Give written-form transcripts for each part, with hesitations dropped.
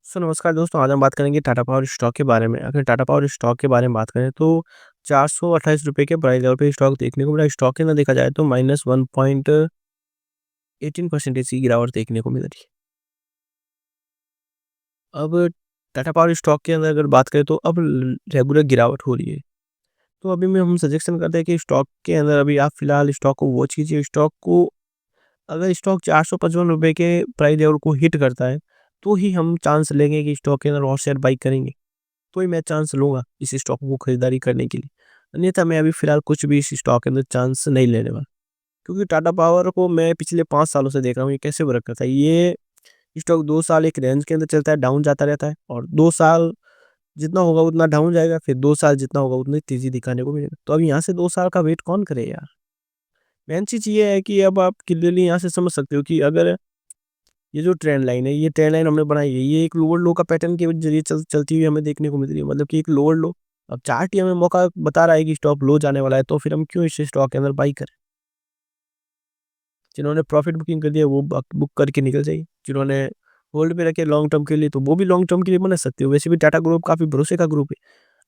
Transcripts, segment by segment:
नमस्कार दोस्तों, आज हम बात करेंगे टाटा पावर स्टॉक के बारे में। अगर टाटा पावर स्टॉक के बारे में बात करें तो ₹428 के प्राइस लेवल पे स्टॉक देखने को मिला। स्टॉक के अंदर देखा जाए तो -1.18% की गिरावट देखने को मिल रही है। अब टाटा पावर स्टॉक के अंदर अगर बात करें तो अब रेगुलर गिरावट हो रही है। तो अभी में हम सजेशन करते हैं कि स्टॉक के अंदर अभी आप फिलहाल स्टॉक को वॉच कीजिए। स्टॉक को अगर स्टॉक ₹455 के प्राइस लेवल को हिट करता है, तो ही हम चांस लेंगे कि स्टॉक के अंदर और शेयर बाई करेंगे। तो ही मैं चांस लूँगा इस स्टॉक को खरीदारी करने के लिए। अन्यथा मैं अभी फ़िलहाल कुछ भी इस स्टॉक के अंदर चांस नहीं लेने वाला। क्योंकि टाटा पावर को मैं पिछले 5 सालों से देख रहा हूँ ये कैसे वर्क करता है। ये स्टॉक 2 साल एक रेंज के अंदर चलता है, डाउन जाता रहता है और 2 साल जितना होगा उतना डाउन जाएगा, फिर 2 साल जितना होगा उतनी तेज़ी दिखाने को मिलेगा। तो अब यहाँ से 2 साल का वेट कौन करे यार? मेन चीज़ ये है कि अब आप क्लियरली यहाँ से समझ सकते हो कि अगर ये जो ट्रेंड लाइन है, ये ट्रेंड लाइन हमने बनाई है, ये एक लोअर लो का पैटर्न के ज़रिए चलती हुई हमें देखने को मिल रही है। मतलब कि एक लोअर लो, अब चार्ट ही हमें मौका बता रहा है कि स्टॉक लो जाने वाला है, तो फिर हम क्यों इस स्टॉक के अंदर बाई करें? जिन्होंने प्रॉफिट बुकिंग कर दिया वो बुक करके निकल जाइए। जिन्होंने होल्ड पे रखे लॉन्ग टर्म के लिए, तो वो भी लॉन्ग टर्म के लिए बना सकते हो। वैसे भी टाटा ग्रुप काफ़ी भरोसे का ग्रुप है।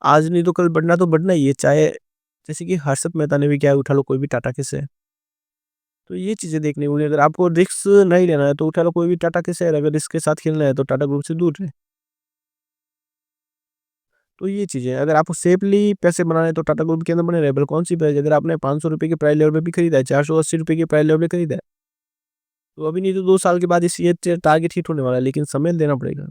आज नहीं तो कल बढ़ना तो बढ़ना ही है, चाहे जैसे कि हर्षद मेहता ने भी क्या है, उठा लो कोई भी टाटा के शेयर। तो ये चीज़ें देखने को मिली। अगर आपको रिस्क नहीं लेना है तो उठा लो कोई भी टाटा के शेयर, अगर रिस्क के साथ खेलना है तो टाटा ग्रुप से दूर रहें। तो ये चीज़ें हैं, अगर आपको सेफली पैसे बनाने हैं तो टाटा ग्रुप के अंदर बने रहे, कौन सी प्राइस, अगर आपने ₹500 के प्राइस लेवल पे भी खरीदा है, ₹480 के प्राइस लेवल पे खरीदा है, तो अभी नहीं तो 2 साल के बाद ये टारगेट हिट होने वाला है, लेकिन समय देना पड़ेगा।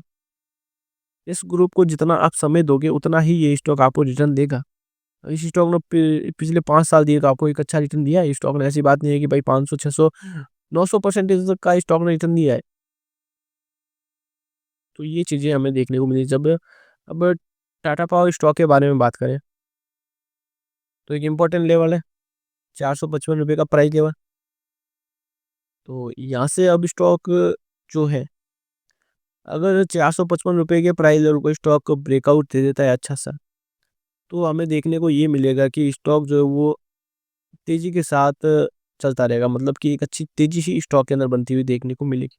इस ग्रुप को जितना आप समय दोगे उतना ही ये स्टॉक आपको रिटर्न देगा। इस स्टॉक ने पिछले 5 साल दिए तो आपको एक अच्छा रिटर्न दिया है इस स्टॉक ने, ऐसी बात नहीं है कि भाई 500, 600, 900% तक का स्टॉक ने रिटर्न दिया है। तो ये चीज़ें हमें देखने को मिली जब अब टाटा पावर स्टॉक के बारे में बात करें, तो एक इम्पोर्टेंट लेवल है ₹455 का प्राइस लेवल। तो यहाँ से अब स्टॉक जो है, अगर ₹455 के प्राइस लेवल को स्टॉक ब्रेकआउट दे देता है अच्छा-सा, तो हमें देखने को ये मिलेगा कि स्टॉक जो है वो तेज़ी के साथ चलता रहेगा। मतलब कि एक अच्छी तेज़ी सी स्टॉक के अंदर बनती हुई देखने को मिलेगी।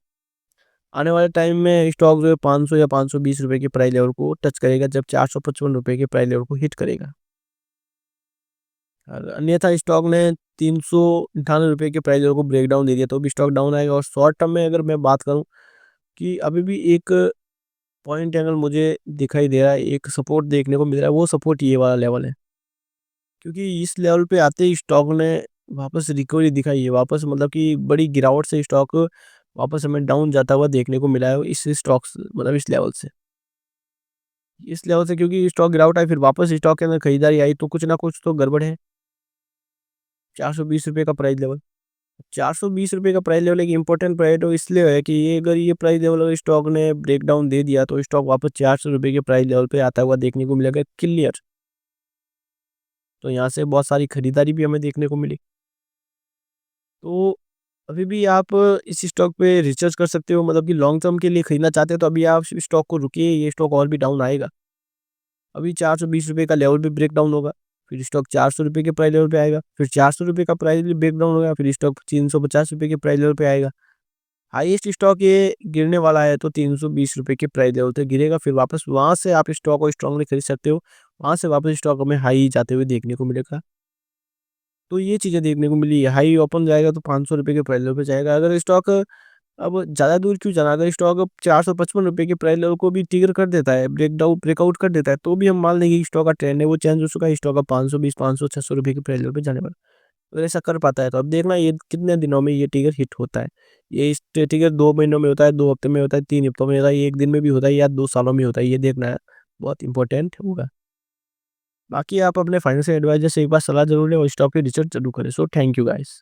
आने वाले टाइम में स्टॉक जो है 500 या ₹520 के प्राइस लेवल को टच करेगा जब ₹455 के प्राइस लेवल को हिट करेगा। और अन्यथा स्टॉक ने ₹398 के प्राइस लेवल को ब्रेक डाउन दे दिया तो भी स्टॉक डाउन आएगा। और शॉर्ट टर्म में अगर मैं बात करूँ कि अभी भी एक पॉइंट एंगल मुझे दिखाई दे रहा है, एक सपोर्ट देखने को मिल रहा है, वो सपोर्ट ये वाला लेवल है। क्योंकि इस लेवल पे आते ही स्टॉक ने वापस रिकवरी दिखाई है, वापस मतलब कि बड़ी गिरावट से स्टॉक वापस हमें डाउन जाता हुआ देखने को मिला है इस स्टॉक से, मतलब इस लेवल से। इस लेवल से क्योंकि स्टॉक गिरावट आई फिर वापस स्टॉक के अंदर खरीदारी आई तो कुछ ना कुछ तो गड़बड़ है। ₹420 का प्राइस लेवल। ₹420 का प्राइस लेवल एक इम्पोर्टेंट प्राइस तो इसलिए है कि ये अगर ये प्राइस लेवल अगर स्टॉक ने ब्रेकडाउन दे दिया तो स्टॉक वापस ₹400 के प्राइस लेवल पे आता हुआ देखने को मिलेगा क्लियर। तो यहाँ से बहुत सारी खरीदारी भी हमें देखने को मिली। तो अभी भी आप इस स्टॉक पे रिसर्च कर सकते हो, मतलब कि लॉन्ग टर्म के लिए खरीदना चाहते हो तो अभी आप इस स्टॉक को रुकिए, ये स्टॉक और भी डाउन आएगा। अभी ₹420 का लेवल भी ब्रेक डाउन होगा, फिर स्टॉक ₹400 के प्राइस लेवल पे आएगा, फिर ₹400 का प्राइस भी ब्रेक डाउन होगा, फिर स्टॉक ₹350 के प्राइस लेवल पे आएगा। हाईएस्ट स्टॉक ये गिरने वाला है तो ₹320 के प्राइस लेवल तक गिरेगा, फिर वापस वहाँ से आप स्टॉक को स्ट्रांगली खरीद सकते हो। वहाँ से वापस स्टॉक हमें हाई जाते हुए देखने को मिलेगा। तो ये चीज़ें देखने को मिली, हाई ओपन जाएगा तो ₹500 के प्राइस लेवल पे जाएगा। अगर स्टॉक अब ज़्यादा दूर क्यों जाना, अगर स्टॉक अब ₹455 के प्राइस लेवल को भी ट्रिगर कर देता है, ब्रेकआउट कर देता है, तो भी हम मान लेंगे कि स्टॉक का ट्रेंड है वो चेंज हो चुका है, स्टॉक अब 520, 500, ₹600 के प्राइस लेवल पे जाने वाला है। अगर ऐसा कर पाता है तो अब देखना ये कितने दिनों में ये ट्रिगर हिट होता है। ये इस ट्रिगर 2 महीनों में होता है, 2 हफ्ते में होता है, 3 हफ्तों में होता है, 1 दिन में भी होता है या 2 सालों में होता है, ये देखना है, बहुत इंपॉर्टेंट होगा। बाकी आप अपने फाइनेंशियल एडवाइज़र से एक बार सलाह ज़रूर लें और स्टॉक की रिसर्च ज़रूर करें। So thank you guys.